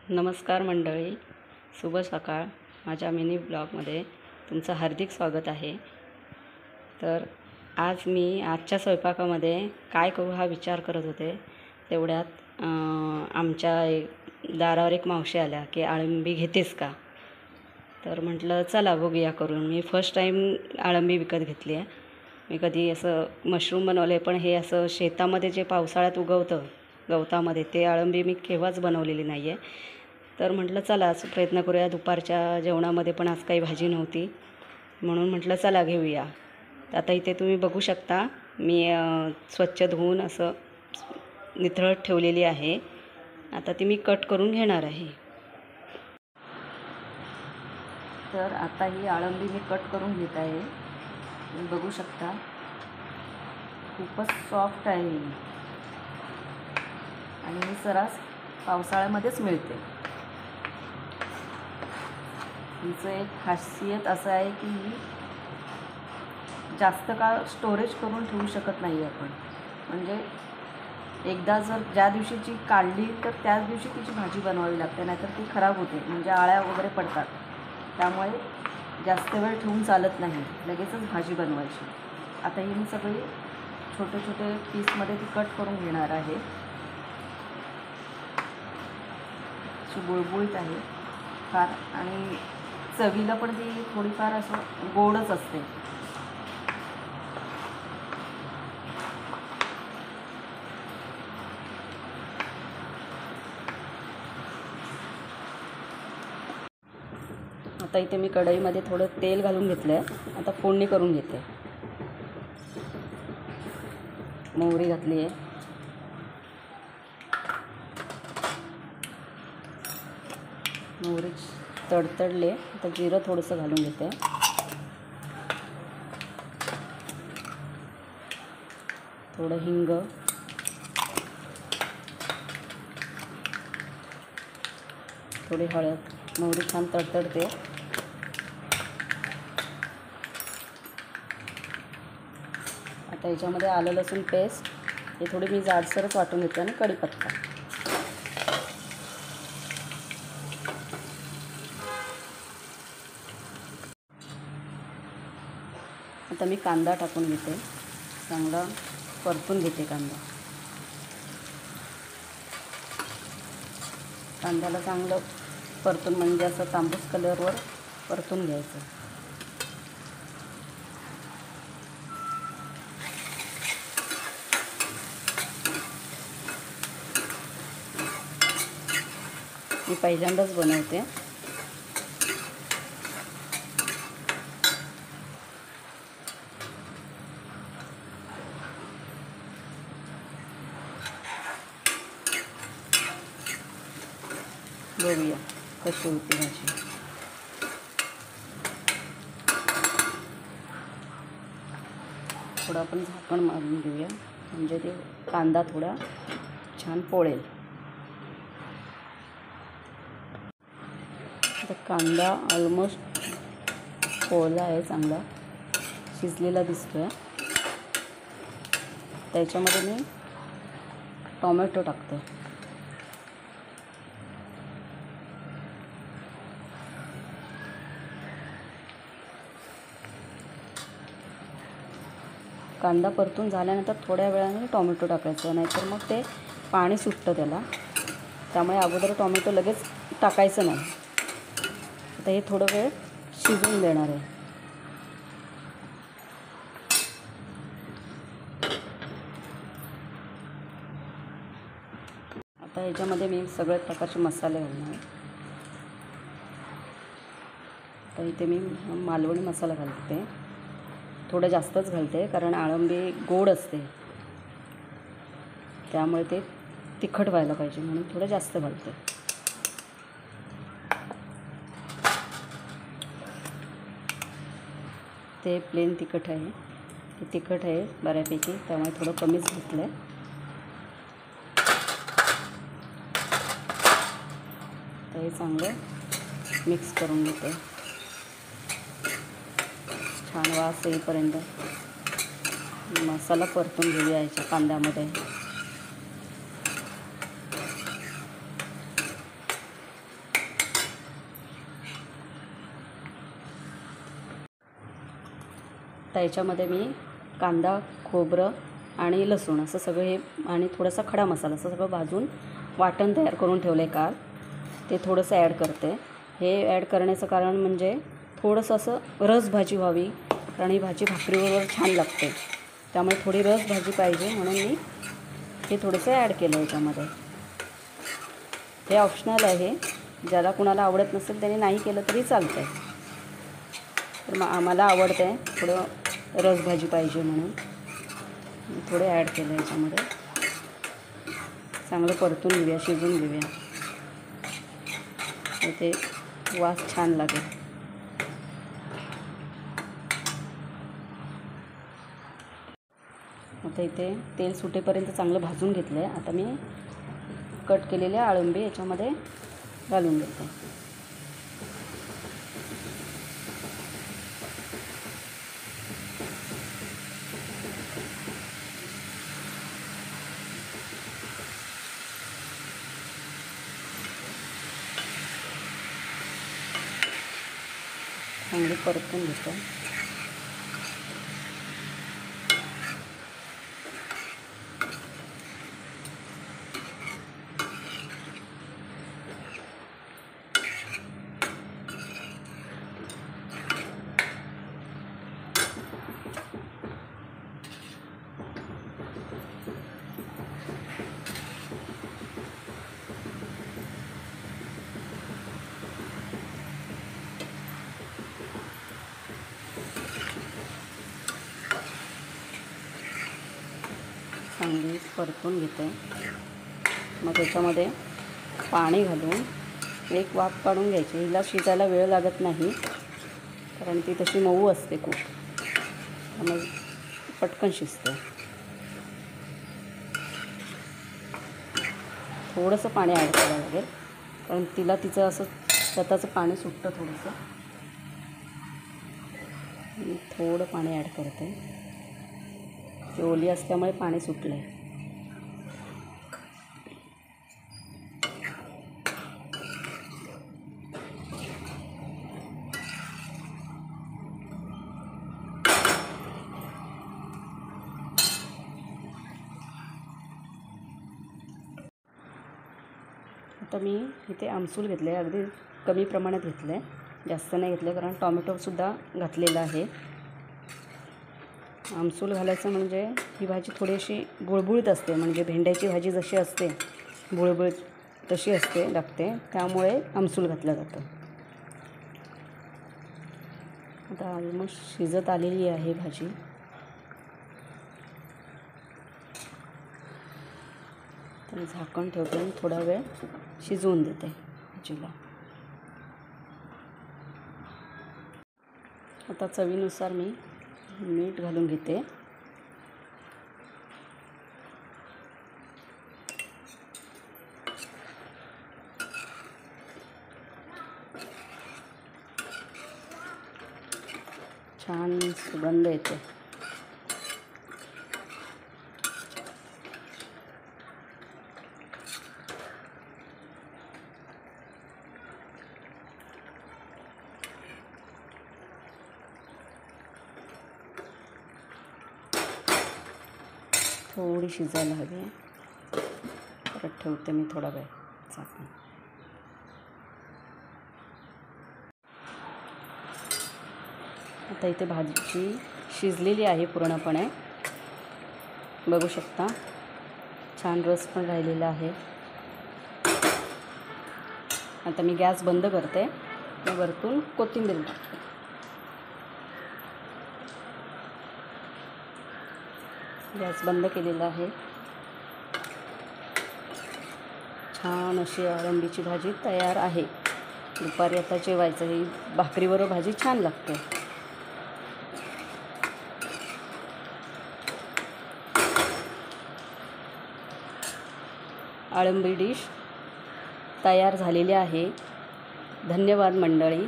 नमस्कार मंडळी, शुभ सकाळ. माझ्या मिनी ब्लॉगमध्ये तुमचं हार्दिक स्वागत आहे. तर आज मी आजच्या स्वयंपाकामध्ये काय करू हा विचार करत होते. तेवढ्यात आमच्या दारावर एक मावशी आल्या की अळंबी घेतेस का. तर म्हटलं चला बघूया करून. मी फर्स्ट टाईम अळंबी विकत घेतली आहे. मी कधी असं मशरूम बनवले, पण हे असं शेतामध्ये जे पावसाळ्यात उगवतं गवतामध्ये, ते अळंबी मी केव्हाच बनवलेली नाही आहे. तर म्हटलं चला असं प्रयत्न करूया. दुपारच्या जेवणामध्ये पण आज काही भाजी नव्हती, म्हणून म्हटलं चला घेऊया. आता इथे तुम्ही बघू शकता, मी स्वच्छ धुवून असं निथळत ठेवलेली आहे. आता ती मी कट करून घेणार आहे. तर आता ही अळंबी मी कट करून घेत आहे. तुम्ही बघू शकता, खूपच सॉफ्ट आहे ही, आणि ही सर्रास पावसाळ्यामध्येच मिळते. हिचं एक खासियत असं आहे की ही जास्त काळ स्टोरेज करून ठेवू शकत नाही आपण. म्हणजे एकदा जर ज्या दिवशीची काढली तर त्याच दिवशी तिची भाजी बनवावी लागते, नाहीतर ती खराब होते. म्हणजे आळ्या वगैरे पडतात. त्यामुळे जास्त वेळ ठेवून चालत नाही, लगेचच भाजी बनवायची. आता ही मी सगळी छोटे छोटे पीसमध्ये ती कट करून घेणार आहे. अशी बुळबुळीत आहे फार, आणि चवीला पण ती थोडीफार असं गोडच असते. आता इथे मी कढईमध्ये थोडं तेल घालून घेतलं आहे. आता फोडणी करून घेते. मोहरी घातली आहे, मोहरी तडतडले. आता जिरं थोडंसं घालून घेते. थोडं हिंग, थोडी हळद. मोहरी छान तडतडते. आता याच्यामध्ये आलं लसूण पेस्ट हे थोडी मी जाडसरच वाटून घेते, आणि कढीपत्ता. आता मी कांदा टाकून घेते. चांगला परतून घेते कांदा. कांद्याला चांगलं परतून, म्हणजे असं तांबूस कलरवर परतून घ्यायचं. मी पहिल्यांदाच बनवते. बघूया कशी होती भाजी. थोडं आपण झाकण मारून घेऊया, म्हणजे ते कांदा थोडा छान पोळेल. आता कांदा ऑलमोस्ट पोळला आहे, चांगला शिजलेला दिसतो आहे. त्याच्यामध्ये मी टोमॅटो टाकते. कांदा परतून झाल्यानंतर थोड्या वेळाने टोमॅटो टाकायचं, नाहीतर मग ते पाणी सुटतं त्याला. त्यामुळे अगोदर टोमॅटो लगेच टाकायचं नाही. आता हे थोडं वेळ शिजवून देणार आहे. आता ह्याच्यामध्ये मी सगळ्या प्रकारचे मसाले घालणार आहे. तर इथे मी मालवणी मसाला घालते. थोडं जास्तच घालते, कारण अळंबी गोड असते, त्यामुळे ते तिखट व्हायला पाहिजे, म्हणून थोडं जास्त घालते. ते प्लेन तिखट आहे, ते तिखट आहे बऱ्यापैकी, त्यामुळे थोडं कमीच घेतलं आहे. तर हे चांगलं मिक्स करून घेते. छान वास येईपर्यंत मसाला परतून घेऊया याच्या कांद्यामध्ये. आता याच्यामध्ये मी कांदा, खोबरं आणि लसूण असं सगळं हे आणि थोडासा खडा मसाला असं सगळं भाजून वाटण तयार करून ठेवलं आहे काल, ते थोडंसं ॲड करते. हे ॲड करण्याचं कारण म्हणजे थोडंसं असं रसभाजी व्हावी, कारण ही भाजी भाकरीबरोबर छान लागते. त्यामुळे थोडी रसभाजी पाहिजे म्हणून मी हे थोडंसं ॲड केलं याच्यामध्ये. हे ऑप्शनल आहे, ज्याला कुणाला आवडत नसेल त्याने नाही केलं तरी चालतं आहे. तर आम्हाला आवडतं आहे थोडं रसभाजी पाहिजे म्हणून थोडे ॲड केलं याच्यामध्ये. चांगलं परतून घेऊया, शिजून घेऊया, ते वास छान लागेल. आता इथे तेल सुटेपर्यंत चांगलं भाजून घेतलं आहे. आता मी कट केलेल्या अळंबी याच्यामध्ये घालून घेते. चांगली परतून घेतो. चांगली परतून घेते. मग त्याच्यामध्ये पाणी घालून एक वाफ काढून घ्यायची. हिला शिजायला वेळ लागत नाही, कारण ती तशी मऊ असते खूप, त्यामुळे पटकन शिजते. थोडंसं पाणी ॲड करावं लागेल, कारण तिला तिचं असं स्वतःचं पाणी सुटतं थोडंसं. थोडं पाणी ॲड करते. ती ओली असल्यामुळे पाणी सुटलं आहे. आता मी इथे आमसूल घेतले आहे, अगदी कमी प्रमाणात घेतलं आहे, जास्त नाही घेतलं, कारण टॉमॅटोसुद्धा घातलेला आहे. आमसूल घालायचं म्हणजे ही भाजी थोडीशी बुळबुळीत असते, म्हणजे भेंड्याची भाजी जशी असते बुळबुळीत तशी असते लागते, त्यामुळे आमसूल घातलं जातं. आता ऑलमोस्ट शिजत आलेली आहे भाजी. तर झाकण ठेवते आणि थोडा वेळ शिजवून देते भाजीला. आता चवीनुसार मी मीठ घालून घेते. छान सुगंध येते. थोडी शिजायला हवी. परत ठेवते मी थोडा वेळ झाकून. आता इथे भाजी शिजलेली आहे पूर्णपणे, बघू शकता. छान रस पण राहिलेला आहे. आता मी गॅस बंद करते आणि वरतून कोथिंबीर टाकते. गॅस बंद केलेला आहे. छान अशी अळंबीची भाजी तयार आहे. दुपारी आता जेवायचं. ही भाकरीबरोबर भाजी छान लागते. अळंबी डिश तयार झालेली आहे. धन्यवाद मंडळी.